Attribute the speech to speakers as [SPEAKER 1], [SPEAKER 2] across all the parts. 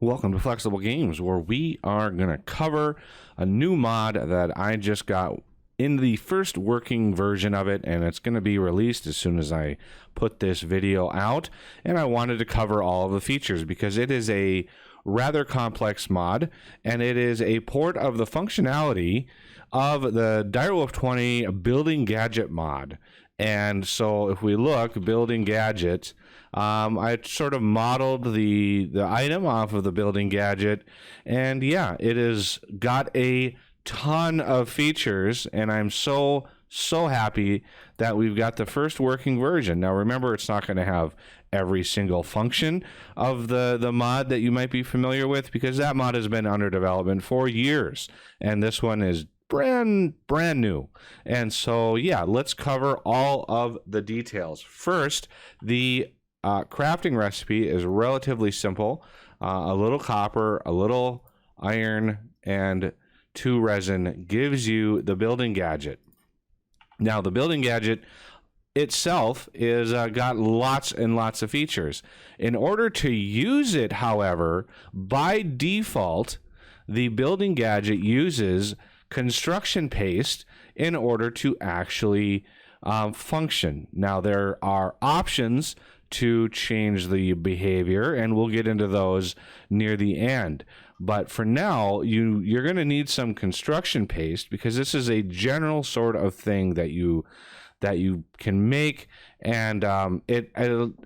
[SPEAKER 1] Welcome to Flexible Games, where we are going to cover a new mod that I just got in the first working version of it, and it's going to be released as soon as I put this video out. And I wanted to cover all of the features because it is a rather complex mod, and it is a port of the functionality of the Direwolf 20 Building Gadget mod. And so if we look, Building Gadget, I sort of modeled the item off of the Building Gadget, and yeah, it has got a ton of features, and I'm so happy that we've got the first working version. Now remember, it's not going to have every single function of the mod that you might be familiar with, because that mod has been under development for years, and this one is brand new. And so yeah, let's cover all of the details. First, the crafting recipe is relatively simple. A little copper, a little iron, and 2 resin gives you the Building Gadget. Now the Building Gadget itself is got lots and lots of features. In order to use it, however, by default, the Building Gadget uses construction paste in order to actually function. Now there are options to change the behavior, and we'll get into those near the end. But for now, you're going to need some construction paste, because this is a general sort of thing that you can make, and it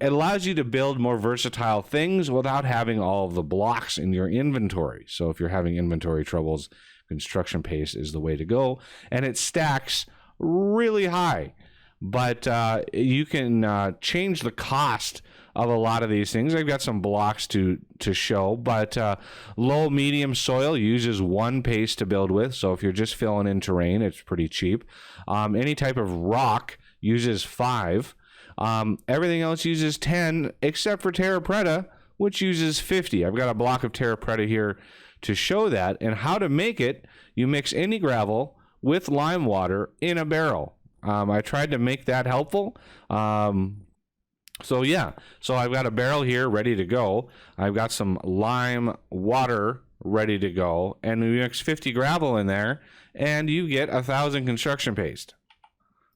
[SPEAKER 1] allows you to build more versatile things without having all of the blocks in your inventory. So if you're having inventory troubles, construction paste is the way to go, and it stacks really high. But you can change the cost of a lot of these things. I've got some blocks to show, but low medium soil uses 1 paste to build with, so if you're just filling in terrain, it's pretty cheap. Any type of rock uses 5. Everything else uses 10, except for Terra Preta, which uses 50. I've got a block of Terra Preta here to show that. And how to make it: you mix any gravel with lime water in a barrel. I tried to make that helpful. So yeah, so I've got a barrel here ready to go. I've got some lime water ready to go, and we mix 50 gravel in there, and you get 1,000 construction paste,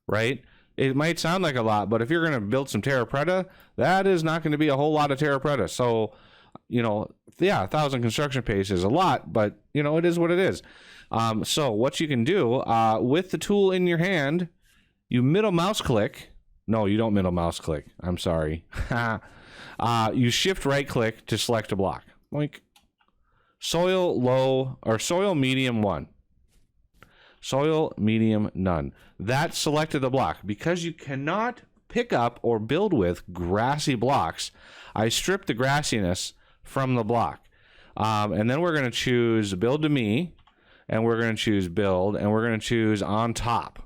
[SPEAKER 1] right? It might sound like a lot, but if you're going to build some Terra Preta, that is not going to be a whole lot of Terra Preta. So, you know, yeah, 1,000 construction paste is a lot, but, you know, it is what it is. So what you can do with the tool in your hand, you middle mouse click. No, you don't middle mouse click. I'm sorry. You shift right click to select a block. Like soil low or soil medium 1. Soil medium none. That selected the block. Because you cannot pick up or build with grassy blocks, I stripped the grassiness from the block. And then we're going to choose build to me, and we're going to choose build, and we're going to choose on top.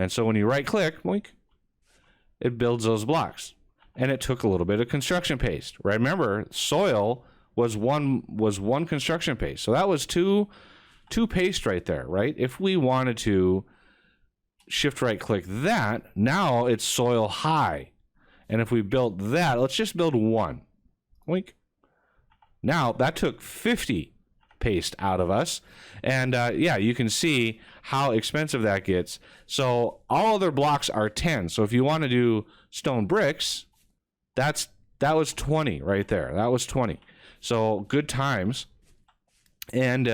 [SPEAKER 1] And so when you right click, boink, it builds those blocks. And it took a little bit of construction paste. Right? Remember, soil was one construction paste. So that was two paste right there, right? If we wanted to shift right click that, now it's soil high. And if we built that, let's just build 1. Boink. Now that took 50 paste out of us, and yeah, you can see how expensive that gets. So all other blocks are 10. So if you want to do stone bricks, that was 20 right there. That was 20. So good times. And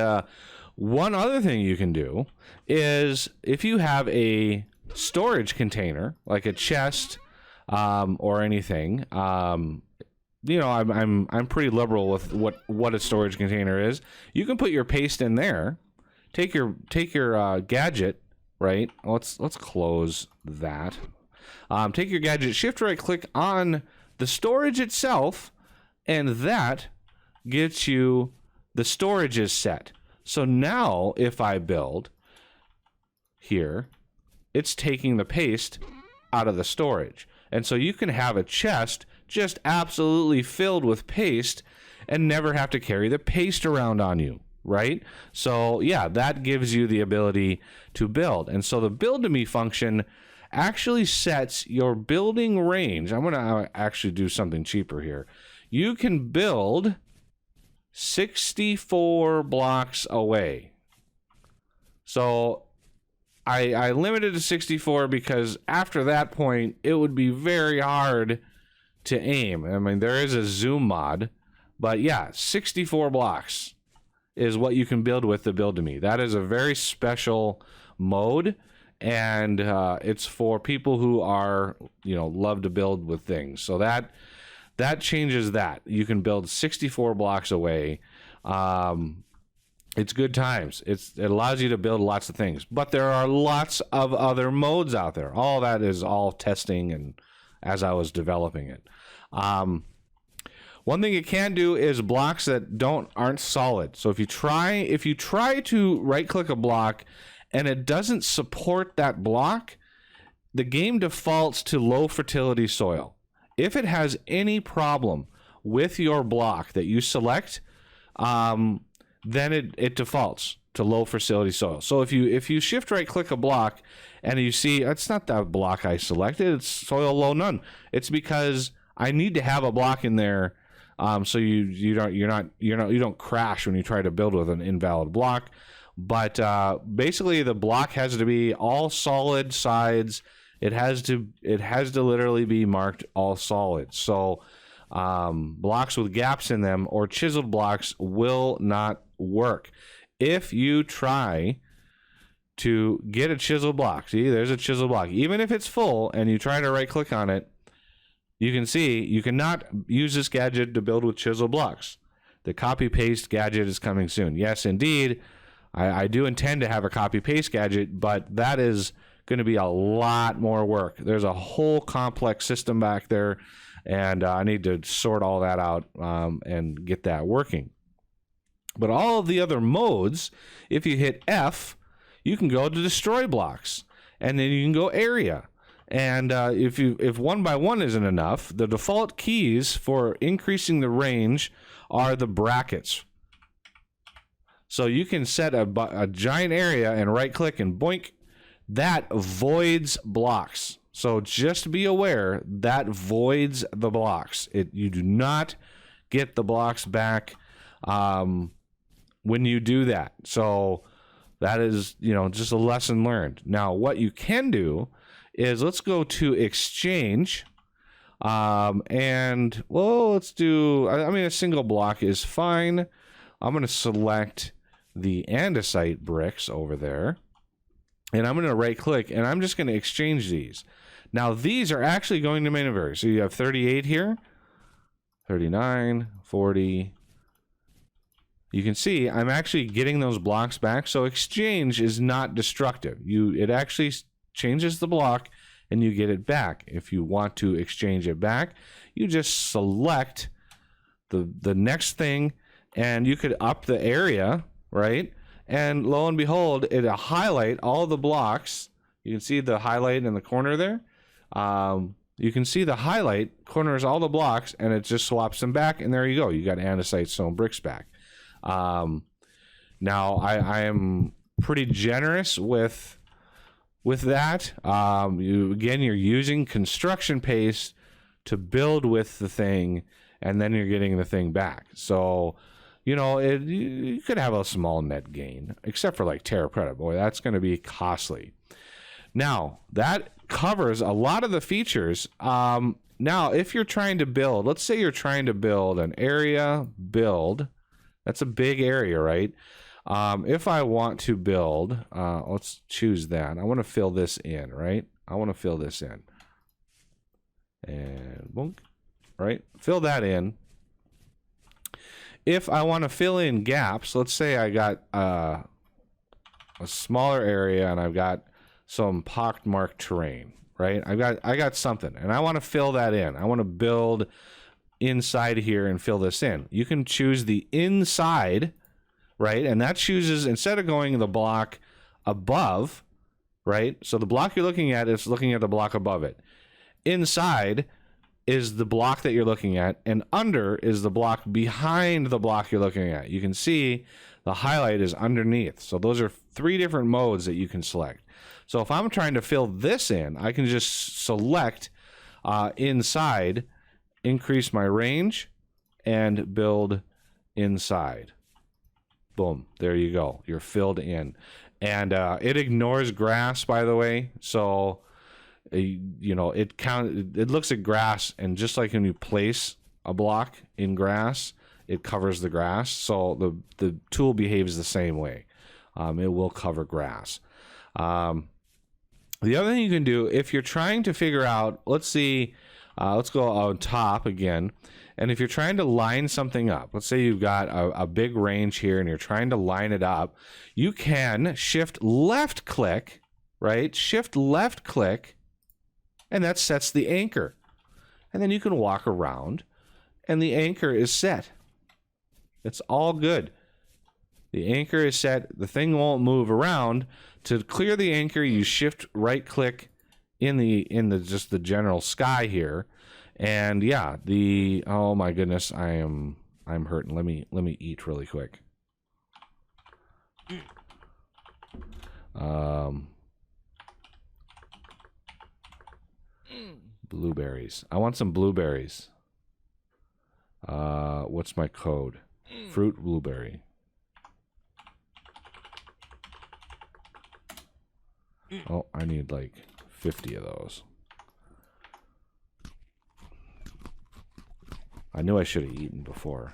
[SPEAKER 1] one other thing you can do is, if you have a storage container like a chest or anything, you know, I'm pretty liberal with what a storage container is. You can put your paste in there. Take your gadget, right? Let's close that. Take your gadget, shift right click on the storage itself, and that gets you the storage is set. So now if I build here, it's taking the paste out of the storage. And so you can have a chest just absolutely filled with paste and never have to carry the paste around on you, right? So yeah, that gives you the ability to build. And so the build to me function actually sets your building range. I'm going to actually do something cheaper here. You can build 64 blocks away. So I limited to 64 because after that point, it would be very hard to aim. I mean, there is a zoom mod, but yeah, 64 blocks is what you can build with the Build to Me. That is a very special mode, and it's for people who are, love to build with things. So that changes that. You can build 64 blocks away. It's good times. It allows you to build lots of things, but there are lots of other modes out there. All that is all testing and as I was developing it. One thing it can do is blocks that aren't solid. So if you try to right click a block and it doesn't support that block, the game defaults to low fertility soil. If it has any problem with your block that you select, then it defaults to low fertility soil. So if you shift right click a block and you see it's not that block I selected, it's soil low none. It's because I need to have a block in there, so you don't crash when you try to build with an invalid block. But basically the block has to be all solid sides. It has to literally be marked all solid. So blocks with gaps in them or chiseled blocks will not work. If you try to get a chiseled block, see, there's a chiseled block, even if it's full and you try to right click on it, you can see you cannot use this gadget to build with chiseled blocks. The copy paste gadget is coming soon. Yes, indeed, I do intend to have a copy paste gadget, but that is going to be a lot more work. There's a whole complex system back there, and I need to sort all that out and get that working. But all of the other modes, if you hit F, you can go to destroy blocks, and then you can go area. And if 1 by 1 isn't enough, the default keys for increasing the range are the brackets. So you can set a giant area and right click and boink, that voids blocks. So just be aware that voids the blocks. You do not get the blocks back when you do that. So that is, just a lesson learned. Now, what you can do is let's go to exchange. And let's do, a single block is fine. I'm going to select the andesite bricks over there. And I'm going to right click and I'm just going to exchange these. Now these are actually going to main inventory. So you have 38 here, 39, 40. You can see I'm actually getting those blocks back. So exchange is not destructive. It actually changes the block and you get it back. If you want to exchange it back, you just select the next thing and you could up the area, right? And lo and behold, it'll highlight all the blocks. You can see the highlight in the corner there. You can see the highlight corners all the blocks, and it just swaps them back, and there you go. You got andesite stone bricks back. Now, I am pretty generous with that. You're using construction paste to build with the thing, and then you're getting the thing back. So you could have a small net gain, except for like Terra Preta. Boy, that's going to be costly. Now, that covers a lot of the features. Now, if you're trying to build, let's say you're trying to build an area build. That's a big area, right? If I want to build, let's choose that. I want to fill this in, right? I want to fill this in. And boom, right? Fill that in. If I want to fill in gaps, let's say I got a smaller area and I've got some pockmarked terrain, right? I got something and I want to fill that in. I want to build inside here and fill this in. You can choose the inside, right? And that chooses, instead of going the block above, right? So the block you're looking at is looking at the block above it. Inside is the block that you're looking at, and under is the block behind the block you're looking at. You can see the highlight is underneath. So those are 3 different modes that you can select. So if I'm trying to fill this in, I can just select inside, increase my range, and build inside. Boom, there you go. You're filled in. And it ignores grass, by the way. So, you know, it looks at grass, and just like when you place a block in grass, it covers the grass. So the tool behaves the same way. It will cover grass. The other thing you can do, if you're trying to figure out, let's see, let's go on top again. And if you're trying to line something up, let's say you've got a big range here and you're trying to line it up, you can Shift-Left Click, right? Shift-Left Click, and that sets the anchor. And then you can walk around, and the anchor is set. It's all good. The anchor is set. The thing won't move around. To clear the anchor, you Shift-Right Click in the just the general sky here. And yeah, oh my goodness, I'm hurting. Let me eat really quick. Blueberries. I want some blueberries. What's my code? Fruit blueberry. Oh, I need like 50 of those. I knew I should have eaten before.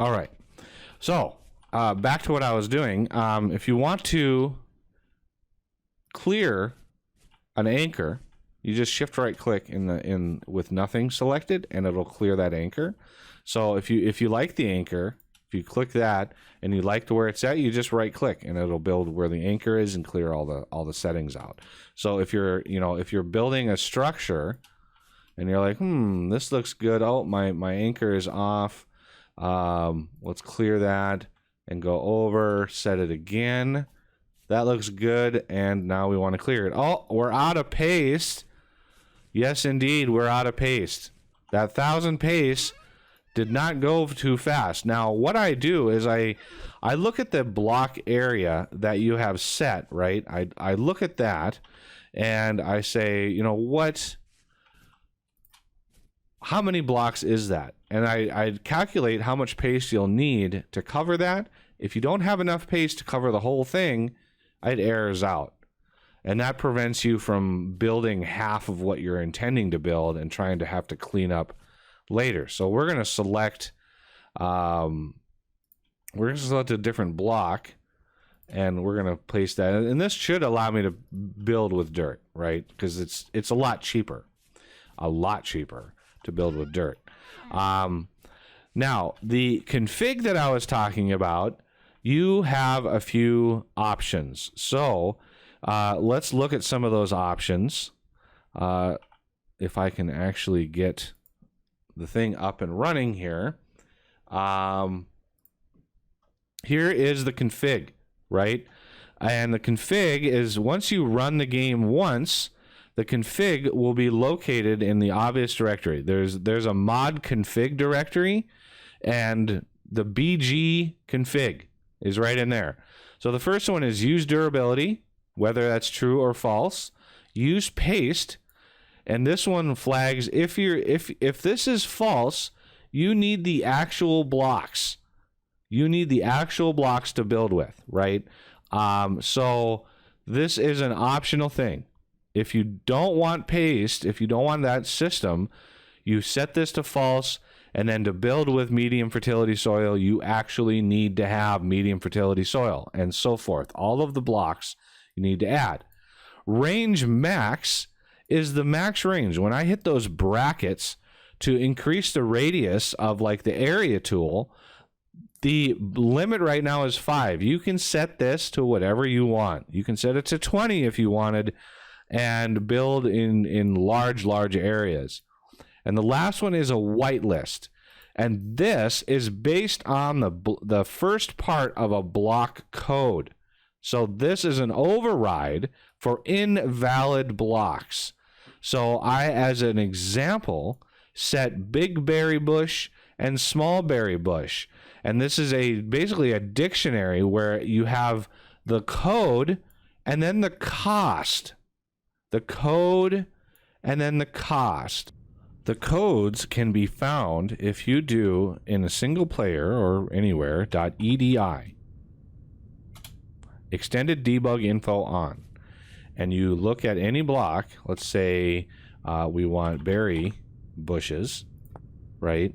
[SPEAKER 1] All right. So, back to what I was doing. If you want to clear an anchor, you just Shift-Right Click with nothing selected, and it'll clear that anchor. So if you like the anchor, if you click that and you like where it's at, you just right click and it'll build where the anchor is and clear all the settings out. So if you're building a structure and you're like, this looks good. Oh, my anchor is off. Let's clear that and go over, set it again. That looks good, and now we want to clear it. Oh, we're out of paste. Yes, indeed, we're out of paste. That 1,000 paste did not go too fast. Now, what I do is I look at the block area that you have set, right? I look at that, and I say, you know, how many blocks is that? And I calculate how much paste you'll need to cover that. If you don't have enough paste to cover the whole thing, it errors out. And that prevents you from building half of what you're intending to build and trying to have to clean up later. So we're going to select a different block, and we're going to place that. And this should allow me to build with dirt, right? Because it's a lot cheaper to build with dirt. Now, the config that I was talking about, you have a few options. So let's look at some of those options. If I can actually get the thing up and running here. Here is the config, right? And the config is, once you run the game once, the config will be located in the obvious directory. There's a mod config directory, and the BG config is right in there. So the first one is use durability, whether that's true or false. Use paste, and this one flags if this is false, you need the actual blocks. You need the actual blocks to build with, right? So this is an optional thing. If you don't want paste, if you don't want that system, you set this to false, and then to build with medium fertility soil, you actually need to have medium fertility soil, and so forth. All of the blocks you need to add. Range max is the max range. When I hit those brackets to increase the radius of like the area tool, the limit right now is 5. You can set this to whatever you want. You can set it to 20 if you wanted, and build in large areas. And the last one is a whitelist. And this is based on the first part of a block code. So this is an override for invalid blocks. So I, as an example, set Big Berry Bush and small berry bush. And this is basically a dictionary where you have the code and then the cost. The code and then the cost. The codes can be found if you do in a single player or anywhere .edi. Extended debug info on. And you look at any block, let's say we want berry bushes, right?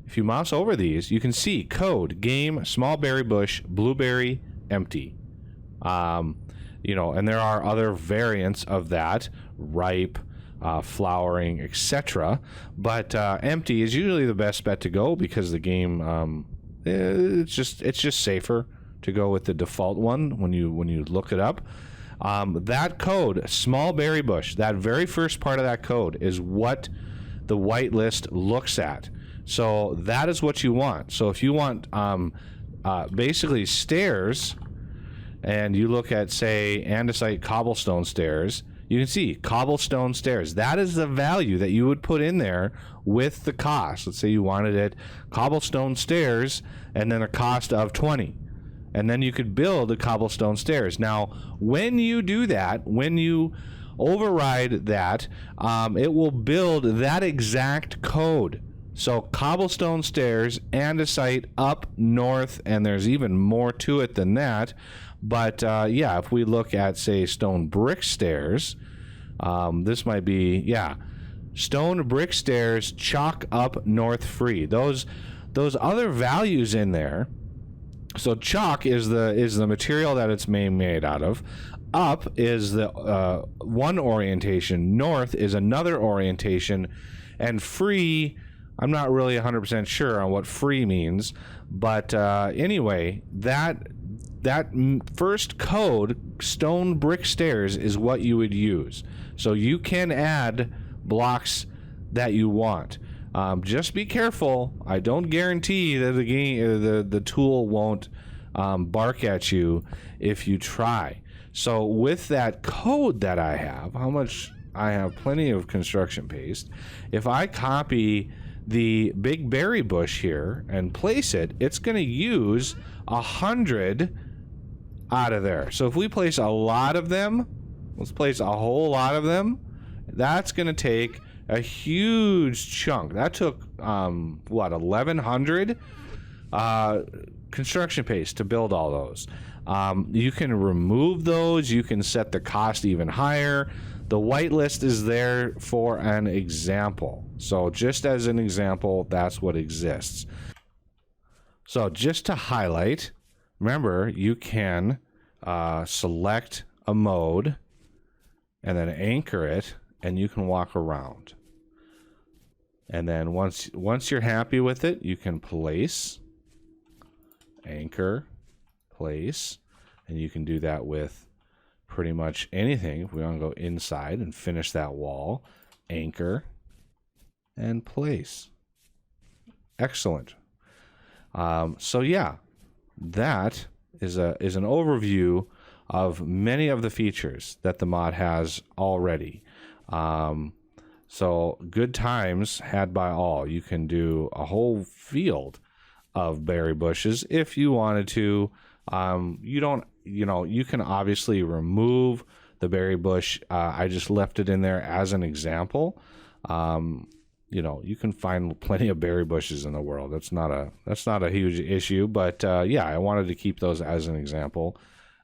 [SPEAKER 1] If you mouse over these, you can see code, game, small berry bush, blueberry, empty. You know, and there are other variants of that, ripe, flowering, etc. But empty is usually the best bet to go because the game, it's just safer to go with the default one when you look it up. That code, small berry bush, that very first part of that code is what the whitelist looks at. So that is what you want. So if you want basically stairs, and you look at, say, andesite cobblestone stairs, you can see cobblestone stairs. That is the value that you would put in there with the cost. Let's say you wanted it cobblestone stairs and then a cost of 20. And then you could build the cobblestone stairs. Now, when you do that, when you override that, it will build that exact code. So cobblestone stairs, andesite up north, and there's even more to it than that. But yeah, if we look at, say, stone brick stairs, this might be, yeah, stone brick stairs, chalk up north free. Those other values in there. So chalk is the material that it's made out of. Up is the one orientation. North is another orientation, and free, I'm not really 100% sure on what free means, but anyway, that first code, stone brick stairs, is what you would use. So you can add blocks that you want. Just be careful. I don't guarantee that the tool won't bark at you if you try. So with that code that I have, I have plenty of construction paste. If I copy the big berry bush here and place it, it's going to use 100 out of there. So if we place a lot of them, let's place a whole lot of them, that's going to take a huge chunk. That took what, 1,100 construction paste to build all those. You can remove those. You can set the cost even higher. The whitelist is there for an example. So just as an example, that's what exists. So just to highlight, remember, you can select a mode and then anchor it, and you can walk around. And then once you're happy with it, you can place, anchor, place, and you can do that with pretty much anything. If we want to go inside and finish that wall, anchor and place. Excellent. So yeah, that is an overview of many of the features that the mod has already. So good times had by all. You can do a whole field of berry bushes if you wanted to. You can obviously remove the berry bush. I just left it in there as an example. You can find plenty of berry bushes in the world. That's not a huge issue, but yeah, I wanted to keep those as an example.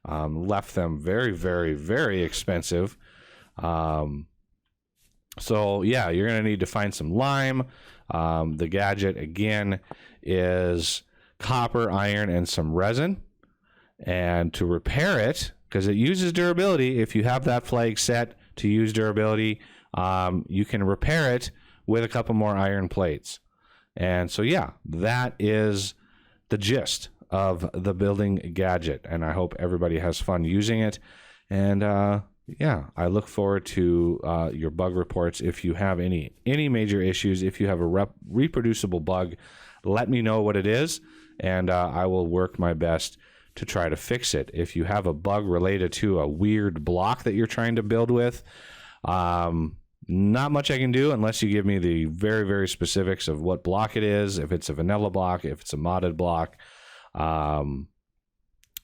[SPEAKER 1] Left them very, very, very expensive. So yeah, you're going to need to find some lime. The gadget, again, is copper, iron, and some resin. And to repair it, because it uses durability, if you have that flag set to use durability, you can repair it with a couple more iron plates. And so yeah, that is the gist of the building gadget. And I hope everybody has fun using it. And yeah, I look forward to your bug reports. If you have any major issues, if you have a reproducible bug, let me know what it is, and I will work my best to try to fix it. If you have a bug related to a weird block that you're trying to build with, Not much I can do unless you give me the very, very specifics of what block it is, if it's a vanilla block, if it's a modded block.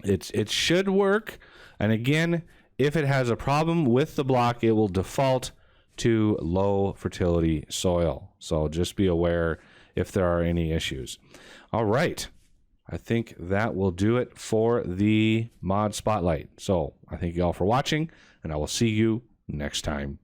[SPEAKER 1] It should work. And again, if it has a problem with the block, it will default to low fertility soil. So just be aware if there are any issues. All right. I think that will do it for the mod spotlight. So I thank you all for watching, and I will see you next time.